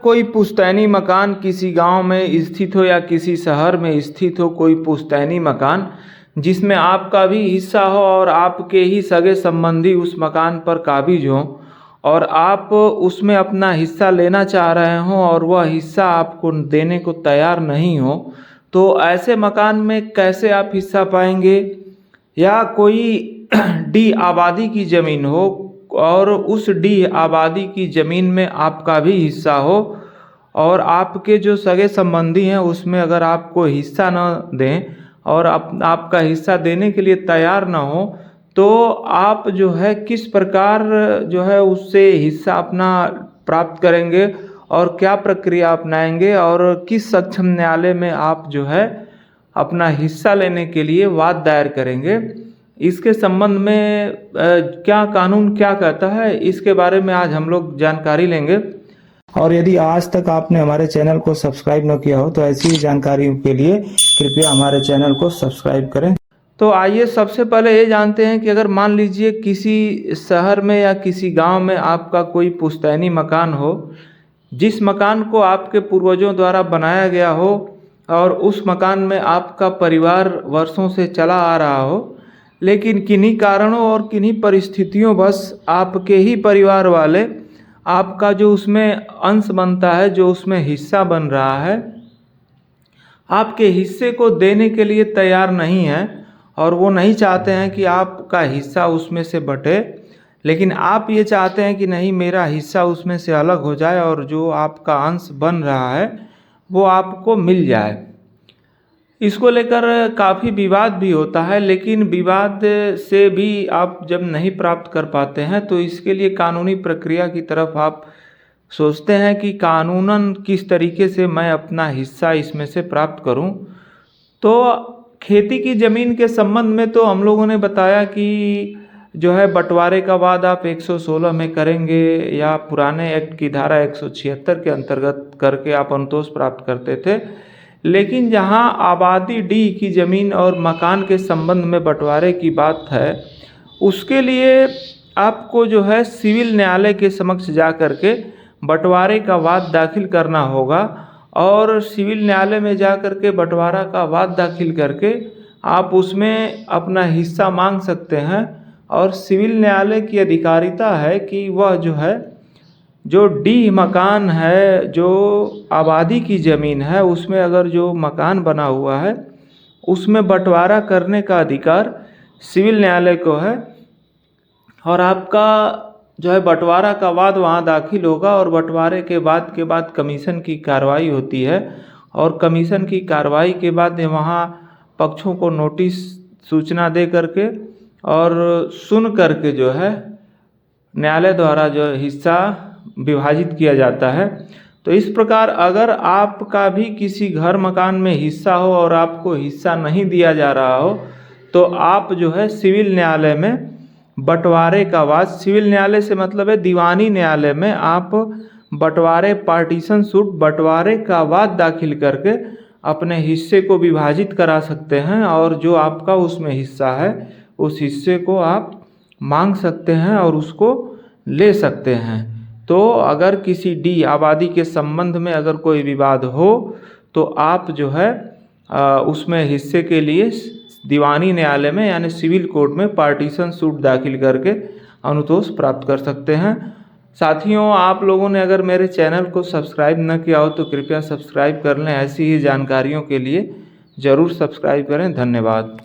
कोई पुश्तैनी मकान किसी गांव में स्थित हो या किसी शहर में स्थित हो, कोई पुश्तैनी मकान जिसमें आपका भी हिस्सा हो और आपके ही सगे संबंधी उस मकान पर काबिज हों और आप उसमें अपना हिस्सा लेना चाह रहे हों और वह हिस्सा आपको देने को तैयार नहीं हो, तो ऐसे मकान में कैसे आप हिस्सा पाएंगे। या कोई डी आबादी की ज़मीन हो और उस डी आबादी की ज़मीन में आपका भी हिस्सा हो और आपके जो सगे संबंधी हैं उसमें अगर आपको हिस्सा न दें और आपका हिस्सा देने के लिए तैयार ना हो, तो आप जो है किस प्रकार जो है उससे हिस्सा अपना प्राप्त करेंगे और क्या प्रक्रिया अपनाएंगे और किस सक्षम न्यायालय में आप जो है अपना हिस्सा लेने के लिए वाद दायर करेंगे। इसके संबंध में क्या कानून क्या कहता है, इसके बारे में आज हम लोग जानकारी लेंगे। और यदि आज तक आपने हमारे चैनल को सब्सक्राइब न किया हो तो ऐसी ही जानकारियों के लिए कृपया हमारे चैनल को सब्सक्राइब करें। तो आइए सबसे पहले ये जानते हैं कि अगर मान लीजिए किसी शहर में या किसी गांव में आपका कोई पुश्तैनी मकान हो, जिस मकान को आपके पूर्वजों द्वारा बनाया गया हो और उस मकान में आपका परिवार वर्षों से चला आ रहा हो, लेकिन किन्हीं कारणों और किन्हीं परिस्थितियों बस आपके ही परिवार वाले आपका जो उसमें अंश बनता है, जो उसमें हिस्सा बन रहा है, आपके हिस्से को देने के लिए तैयार नहीं है और वो नहीं चाहते हैं कि आपका हिस्सा उसमें से बटे, लेकिन आप ये चाहते हैं कि नहीं, मेरा हिस्सा उसमें से अलग हो जाए और जो आपका अंश बन रहा है वो आपको मिल जाए। इसको लेकर काफ़ी विवाद भी होता है, लेकिन विवाद से भी आप जब नहीं प्राप्त कर पाते हैं तो इसके लिए कानूनी प्रक्रिया की तरफ आप सोचते हैं कि कानूनन किस तरीके से मैं अपना हिस्सा इसमें से प्राप्त करूं। तो खेती की ज़मीन के संबंध में तो हम लोगों ने बताया कि जो है बंटवारे का वाद आप 116 में करेंगे या पुराने एक्ट की धारा 176 के अंतर्गत करके आप अनुतोष प्राप्त करते थे। लेकिन जहां आबादी डी की ज़मीन और मकान के संबंध में बंटवारे की बात है, उसके लिए आपको जो है सिविल न्यायालय के समक्ष जा कर के बंटवारे का वाद दाखिल करना होगा और सिविल न्यायालय में जा कर के बंटवारा का वाद दाखिल करके आप उसमें अपना हिस्सा मांग सकते हैं। और सिविल न्यायालय की अधिकारिता है कि वह जो है जो डी मकान है, जो आबादी की ज़मीन है, उसमें अगर जो मकान बना हुआ है उसमें बंटवारा करने का अधिकार सिविल न्यायालय को है और आपका जो है बंटवारा का वाद वहाँ दाखिल होगा और बंटवारे के बाद कमीशन की कार्रवाई होती है और कमीशन की कार्रवाई के बाद वहाँ पक्षों को नोटिस सूचना दे करके और सुन करके जो है न्यायालय द्वारा जो हिस्सा विभाजित किया जाता है। तो इस प्रकार अगर आपका भी किसी घर मकान में हिस्सा हो और आपको हिस्सा नहीं दिया जा रहा हो, तो आप जो है सिविल न्यायालय में बंटवारे का वाद, सिविल न्यायालय से मतलब है दीवानी न्यायालय में आप बंटवारे पार्टीशन सूट बंटवारे का वाद दाखिल करके अपने हिस्से को विभाजित करा सकते हैं और जो आपका उसमें हिस्सा है उस हिस्से को आप मांग सकते हैं और उसको ले सकते हैं। तो अगर किसी डी आबादी के संबंध में अगर कोई विवाद हो तो आप जो है उसमें हिस्से के लिए दीवानी न्यायालय में यानी सिविल कोर्ट में पार्टीशन सूट दाखिल करके अनुतोष प्राप्त कर सकते हैं। साथियों, आप लोगों ने अगर मेरे चैनल को सब्सक्राइब न किया हो तो कृपया सब्सक्राइब कर लें। ऐसी ही जानकारियों के लिए ज़रूर सब्सक्राइब करें। धन्यवाद।